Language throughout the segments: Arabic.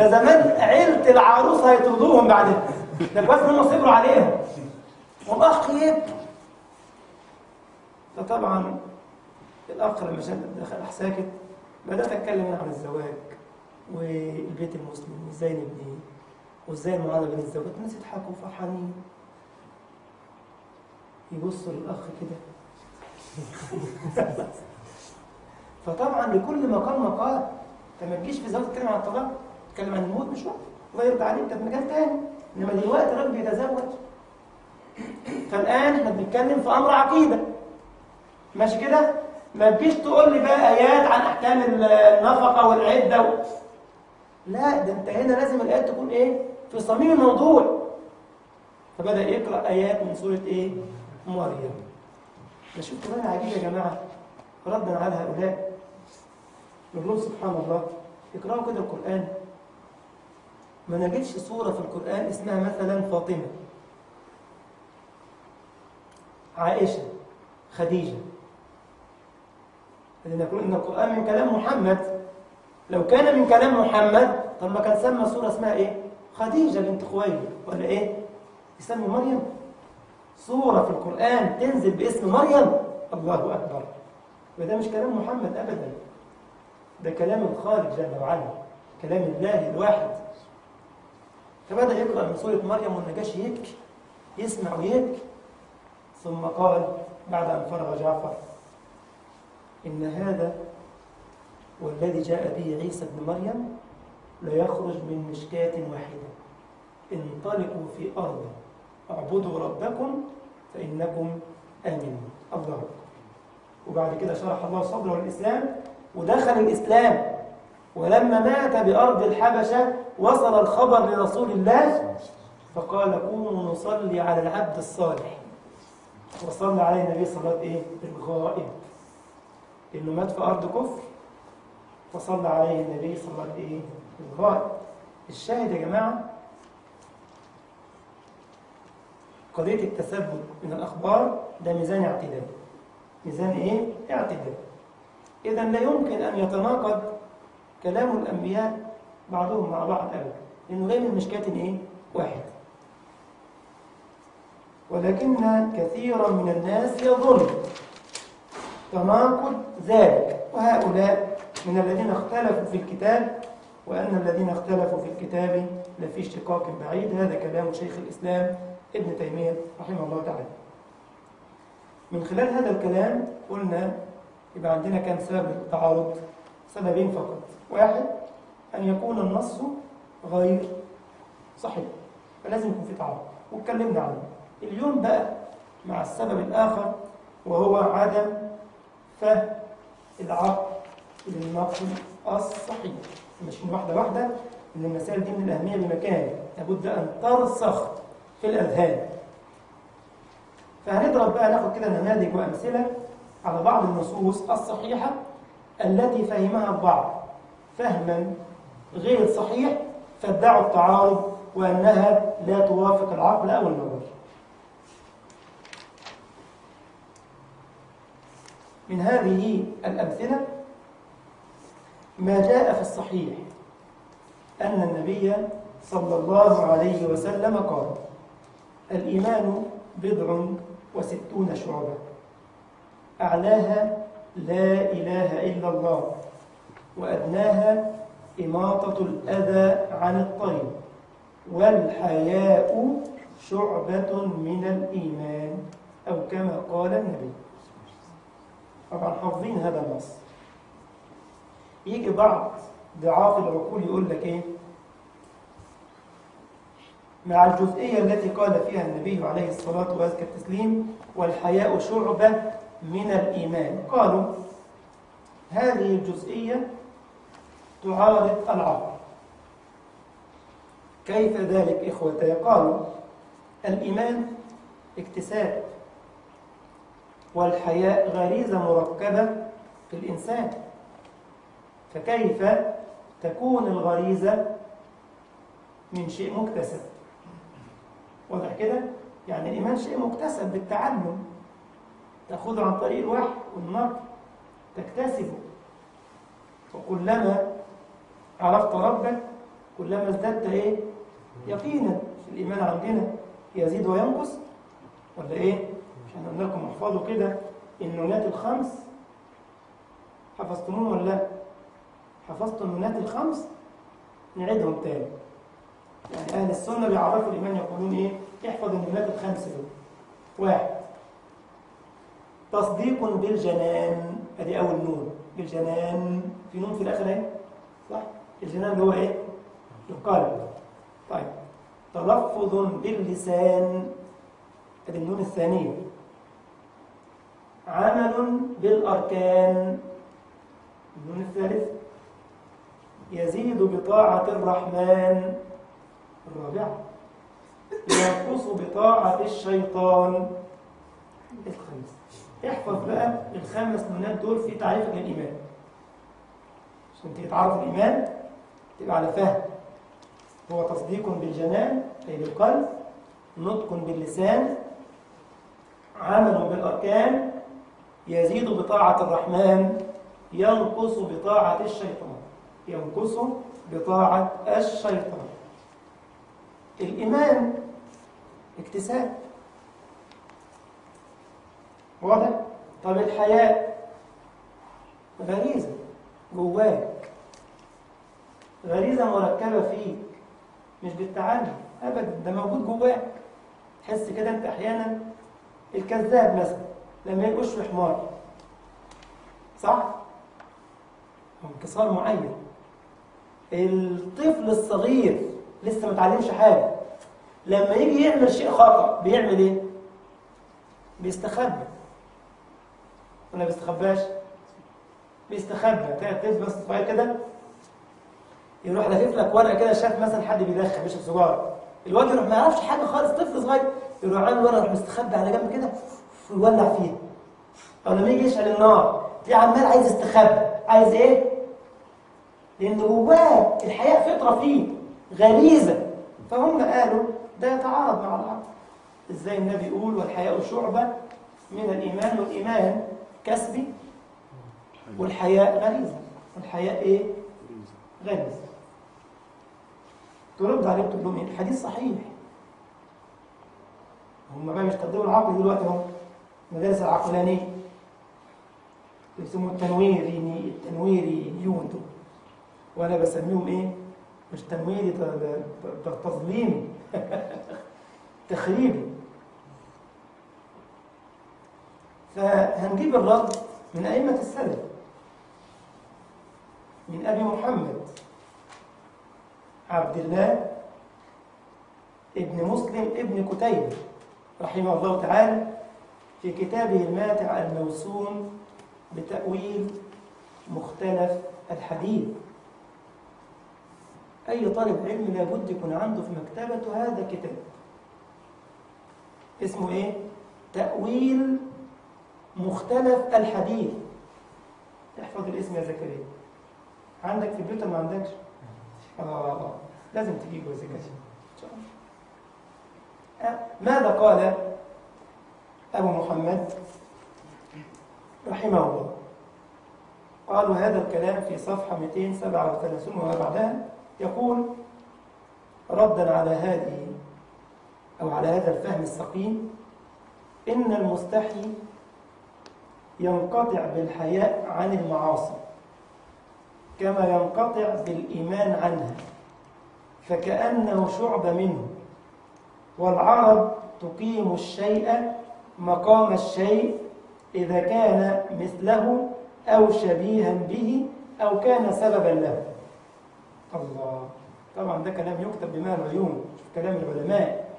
ده زمان عيلة العروس هيطردوهم بعدين، ده كويس انهم صبروا عليها. والاخ يبكي. فطبعا الاخ لما شاف دخل ساكت، بدات اتكلم انا عن الزواج والبيت المسلم وازاي نبنيه وازاي المعامله بين الزوجات. الناس يضحكوا فرحانين، يبصوا للاخ كده. فطبعا لكل مقام مقال. انت ما تجيش في زواج تتكلم عن الطلاق، تتكلم عن الموت، مش وقت، الله يرضى عليك، ده في مجال تاني. انما دلوقتي الراجل بيتزوج. فالان احنا بنتكلم في امر عقيده، ماشي كده؟ ما تجيش تقول لي بقى ايات عن احكام النفقه والعده لا، ده انت هنا لازم الايات تكون ايه؟ في صميم الموضوع. فبدا يقرا ايات من سوره ايه؟ مريم. ده شوف كمان عجيب يا جماعه، ردا على هؤلاء نقول لهم سبحان الله، اقرأوا كده القرآن. ما نجدش سورة في القرآن اسمها مثلا فاطمة، عائشة، خديجة. لأن نقول إن القرآن من كلام محمد. لو كان من كلام محمد طب ما كان سمى سورة اسمها إيه؟ خديجة بنت خويلد ولا إيه؟ يسمي مريم؟ سورة في القرآن تنزل باسم مريم؟ الله أكبر. وده مش كلام محمد أبدا، ده كلام الخالق جل وعلا، كلام الله الواحد. فبدأ يقرأ من سورة مريم والنجاشي يبكي، يسمع ويبكي. ثم قال بعد أن فرغ جعفر: إن هذا والذي جاء به عيسى ابن مريم ليخرج من مشكاة واحدة، انطلقوا في أرض اعبدوا ربكم فإنكم آمنون. الله أكبر. وبعد كده شرح الله صدره للإسلام ودخل الإسلام. ولما مات بأرض الحبشة وصل الخبر لرسول الله فقال: قوموا نصلي على العبد الصالح. وصلى عليه النبي صلاة إيه؟ الغائب، إنه مات في أرض كفر، فصلى عليه النبي صلاة إيه؟ الغائب. الشاهد يا جماعة، قضية التثبت من الأخبار ده ميزان اعتدال. ميزان إيه؟ اعتدال. إذا لا يمكن أن يتناقض كلام الأنبياء بعضهم مع بعض أبدا، لأنه جاي من مشكاة إيه؟ واحد. ولكن كثيرا من الناس يظن تناقض ذلك، وهؤلاء من الذين اختلفوا في الكتاب، وأن الذين اختلفوا في الكتاب لفي اشتقاق بعيد. هذا كلام شيخ الإسلام ابن تيمية رحمه الله تعالى. من خلال هذا الكلام قلنا يبقى عندنا كم سبب للتعارض؟ سببين فقط. واحد، أن يكون النص غير صحيح، فلازم يكون في تعارض، واتكلمنا عنه. اليوم بقى مع السبب الآخر، وهو عدم فهم العقل للنقل الصحيح. ماشيين واحدة واحدة، إن المسائل دي من الأهمية بمكان، لابد أن ترسخ في الأذهان. فهنضرب بقى، ناخد كده نماذج وأمثلة على بعض النصوص الصحيحة التي فهمها البعض فهما غير صحيح، فادعوا التعارض وأنها لا توافق العقل أو النظر. من هذه الأمثلة ما جاء في الصحيح أن النبي صلى الله عليه وسلم قال: الإيمان 60 شعبة، أعلاها لا إله إلا الله، وأدناها إماطة الأذى عن الطريق، والحياء شعبة من الإيمان، أو كما قال النبي. طبعا حافظين هذا النص. يجي بعض ضعاف العقول يقول لك إيه؟ مع الجزئية التي قال فيها النبي عليه الصلاة وأزكى التسليم: والحياء شعبة من الإيمان، قالوا هذه الجزئية تعارض العقل. كيف ذلك إخوتي؟ قالوا الإيمان اكتساب، والحياء غريزة مركبة في الإنسان، فكيف تكون الغريزة من شيء مكتسب؟ واضح كده؟ يعني الإيمان شيء مكتسب بالتعلم، تأخذه عن طريق الوحي والنقل، تكتسبه. وكلما عرفت ربك كلما ازددت إيه؟ يقينا. في الإيمان عندنا يزيد وينقص ولا إيه؟ عشان قلنا لكم احفظوا كده النونات الخمس. حفظتموهم ولا لا؟ حفظتوا النونات الخمس؟ نعيدهم تاني. يعني أهل السنة بيعرفوا الإيمان يقولون إيه؟ احفظ النونات الخمس دول. 1 تصديق بالجنان، ادي اول نون. بالجنان في نون في الاخر اهي، صح؟ الجنان اللي هو ايه؟ القلب. طيب تلفظ باللسان، ادي النون الثانيه. عمل بالاركان، النون الثالث. يزيد بطاعه الرحمن، الرابعه. ينقص بطاعه الشيطان، الخامس. احفظ بقى الخمس نونات دول في تعريفك للإيمان عشان تتعرف الإيمان تبقى على فهم. هو تصديق بالجنان أي بالقلب، نطق باللسان، عمل بالأركان، يزيد بطاعة الرحمن، ينقص بطاعة الشيطان. ينقص بطاعة الشيطان. الإيمان اكتساب، واضح؟ طب الحياء غريزة جواك، غريزة مركبة فيك مش بالتعلم أبدا، ده موجود جواك. تحس كده أنت أحيانا الكذاب مثلا لما يبقى وشه حمار، صح؟ انكسار معين. الطفل الصغير لسه ما اتعلمش حاجة لما يجي يعمل شيء خطأ بيعمل إيه؟ بيستخبى ولا بيستخباش؟ بيستخبى. تلاقي الطفل بس صغير كده يروح لافف لك ورقه كده، شاف مثلا حد بيدخن بيشرب سيجاره، الواد يروح ما يعرفش حاجه خالص، طفل صغير يروح عامل ورقه يروح مستخبي على جنب كده ويولع فيها. او لما يجي يشعل النار تلاقيه عمال عايز يستخبى. عايز ايه؟ لان جواه الحياء فطره فيه، غريزه. فهم قالوا ده يتعارض مع العقل. ازاي النبي يقول والحياء شعبه من الايمان، والايمان كسبي والحياء غريزه، والحياء ايه؟ غريزه. ترد عليه تقول لهم ايه؟ الحديث صحيح. هم بقى بيستخدموا العقل دلوقتي، هم المدارس العقلانيه يسموا التنويريون دول، وانا بسميهم ايه؟ مش تنويري، ده تظليمي تخريبي. فهنجيب الرد من أئمة السلف، من أبي محمد عبد الله ابن مسلم ابن كتيبة رحمه الله تعالى في كتابه الماتع الموسوم بتأويل مختلف الحديث. أي طالب علم لابد يكون عنده في مكتبته هذا الكتاب، اسمه إيه؟ تأويل مختلف الحديث. احفظ الاسم يا زكريا. عندك في البيت ما عندكش؟ لازم تجيبه يا زكريا إن شاء الله. ماذا قال أبو محمد رحمه الله؟ قالوا هذا الكلام في صفحة 237 وما بعدها. يقول ردا على هذه أو على هذا الفهم السقيم: إن المستحي ينقطع بالحياء عن المعاصي كما ينقطع بالإيمان عنها، فكأنه شعبة منه. والعرب تقيم الشيء مقام الشيء إذا كان مثله أو شبيها به أو كان سببا له. الله، طبعا ده كلام يكتب بماء العيون. شوف كلام العلماء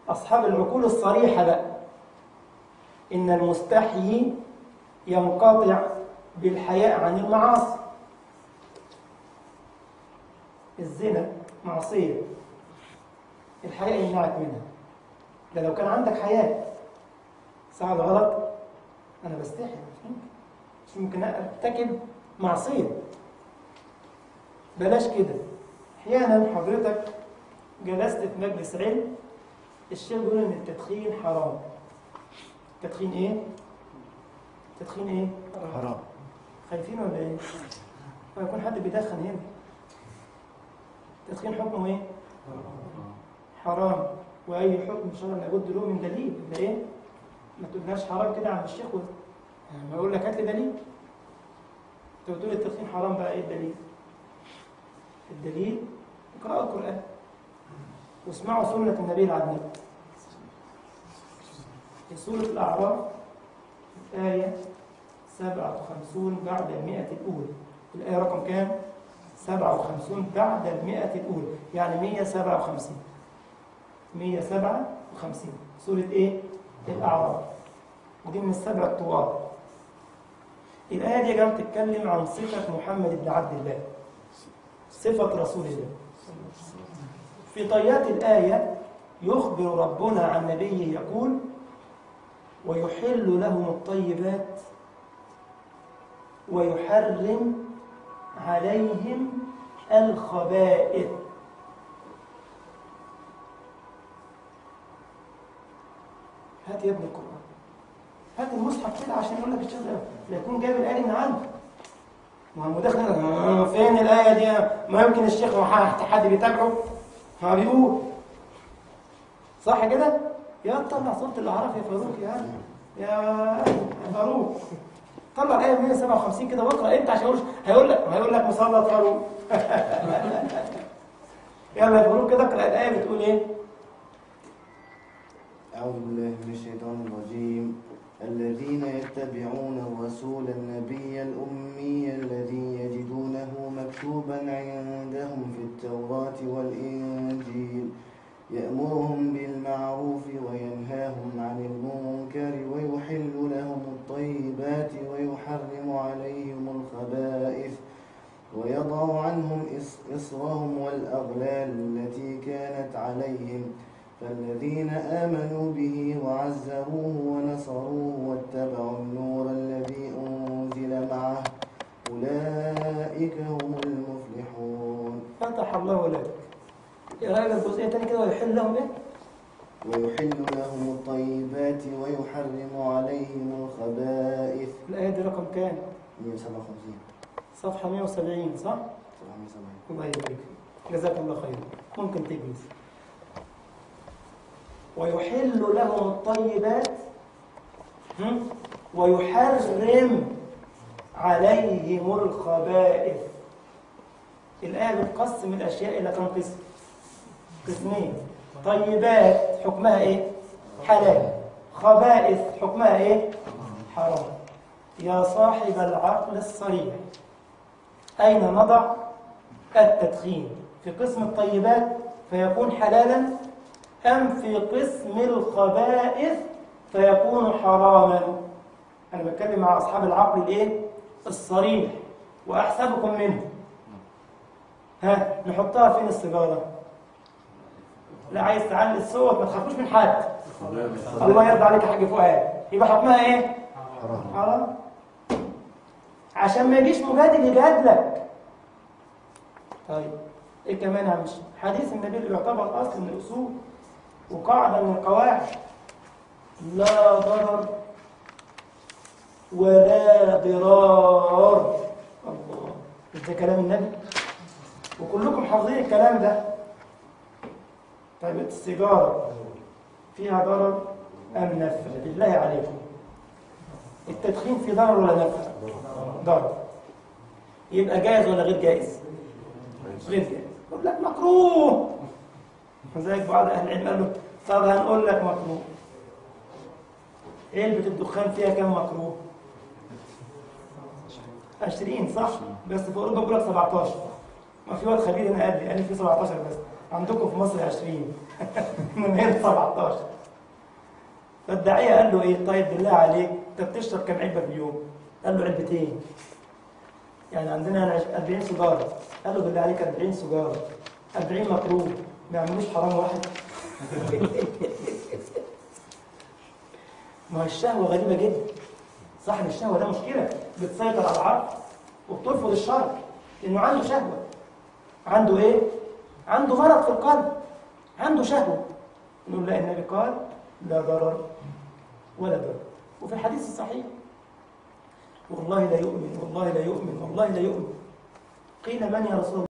أصحاب العقول الصريحة بقى. إن المستحيي ينقطع بالحياء عن المعاصي. الزنا معصية، الحياء يمنعك منها. ده لو كان عندك حياء، صح ولا غلط؟ أنا بستحي، مش ممكن أرتكب معصية. بلاش كده. أحيانا حضرتك جلست في مجلس علم، الشيخ بيقول إن التدخين حرام. تدخين إيه؟ تدخين إيه؟ حرام. خايفين ولا إيه؟ ويكون حد بيدخن هنا. التدخين حكمه إيه؟ حرام. وأي حكم شرعي لابد له من دليل. ده إيه؟ ما تقولناش حرام كده عن الشيخ ما أقول لك هات لي دليل. أنت بتقول التدخين حرام، بقى إيه الدليل؟ الدليل اقرأوا القرآن واسمعوا سنة النبي العدنان. في سورة الأعراف آية 57 بعد 100 الأولى. الآية رقم كام؟ 57 بعد 100 الأولى، يعني 157. 157 سورة إيه؟ الأعراف. ودي من السبع الطوال. الآية دي جاءت تتكلم عن صفة محمد بن عبد الله، صفة رسول الله. في طيات الآية يخبر ربنا عن نبيه يقول: ويحل لهم الطيبات ويحرم عليهم الخبائث. هات يا ابن القرآن، هات المصحف كده عشان يقول لك الشيخ ده لا يكون جايب الآية من عنده. ما هو مدخل فين الآية دي؟ ما يمكن الشيخ حد بيتابعه بيقول صح كده؟ يا طلع صوت الأعراف يا فاروق، يا فاروق طلع الآية 157 كده واقرأ أنت عشان هيقول لك مسلط فاروق. يلا يا فاروق كده اقرأ الآية بتقول إيه؟ أعوذ بالله من الشيطان الرجيم. الذين يتبعون الرسول النبي الأمي الذي يجدونه مكتوبا عندهم في التوراة والإنجيل يأمرهم بالمعروف وينهاهم عن المنكر ويحل لهم الطيبات ويحرم عليهم الخبائث ويضع عنهم إصرهم والأغلال التي كانت عليهم فالذين آمنوا به وعزروه ونصروه واتبعوا النور الذي أنزل معه أولئك هم المفلحون. فتح الله لك. إيه الجزئية تاني كده؟ ويحل لهم إيه؟ ويحل لهم الطيبات ويحرم عليهم الخبائث. الآية دي رقم كام؟ 157. صفحة 170 صح؟ 170. الله يبارك فيك، جزاك الله خير. ممكن تجلس. ويحل لهم الطيبات ويحرم عليهم الخبائث. الآية بتقسم الأشياء إلى كم قسم؟ قسمين. طيبات حكمها إيه؟ حلال. خبائث حكمها إيه؟ حرام. يا صاحب العقل الصريح، أين نضع التدخين؟ في قسم الطيبات فيكون حلالا، أم في قسم الخبائث فيكون حراما؟ أنا بتكلم مع أصحاب العقل الإيه؟ الصريح، وأحسبكم منه. نحطها فين السيجارة؟ لا عايز تعلي الصوت، ما تخافوش من حد. الله يرضى عليك يا حاج فؤاد. يبقى حكمها إيه؟ حرام. عشان ما يجيش مجادل يجادلك. طيب إيه كمان يا عم؟ حديث النبي اللي يعتبر أصل من الأصول وقاعدة من القواعد: لا ضرر ولا ضرار. الله، ده كلام النبي وكلكم حافظين الكلام ده. طيب السيجارة فيها ضرر أم نفع؟ بالله عليكم، التدخين فيه ضرر ولا نفع؟ ضرر. يبقى جائز ولا غير جائز؟ غير جائز. يقول لك مكروه، وزيك بعض أهل العلم قال له طب هنقول لك مكروه. علبة الدخان فيها كم مكروه؟ 20 صح؟ بس في أوروبا بيقول لك 17. ما في واد خبير هنا قال لي في 17 بس، عندكم في مصر 20. من هنا 17. فالداعية قال له إيه؟ طيب بالله عليك أنت بتشرب كم علبة في اليوم؟ قال له علبتين. يعني عندنا 40 سيجارة. قال له بالله عليك 40 سيجارة 40 مكروه، ما يعملوش حرام واحد؟ ما الشهوة غريبة جدا. صاحب الشهوة ده مشكلة، بتسيطر على العقل وبترفض الشرع لأنه عنده شهوة. عنده إيه؟ عنده مرض في القلب، عنده شهوة. نقول لا، النبي قال لا ضرر ولا ضرر. وفي الحديث الصحيح: والله لا يؤمن، والله لا يؤمن، والله لا يؤمن. قيل من يا رسول الله؟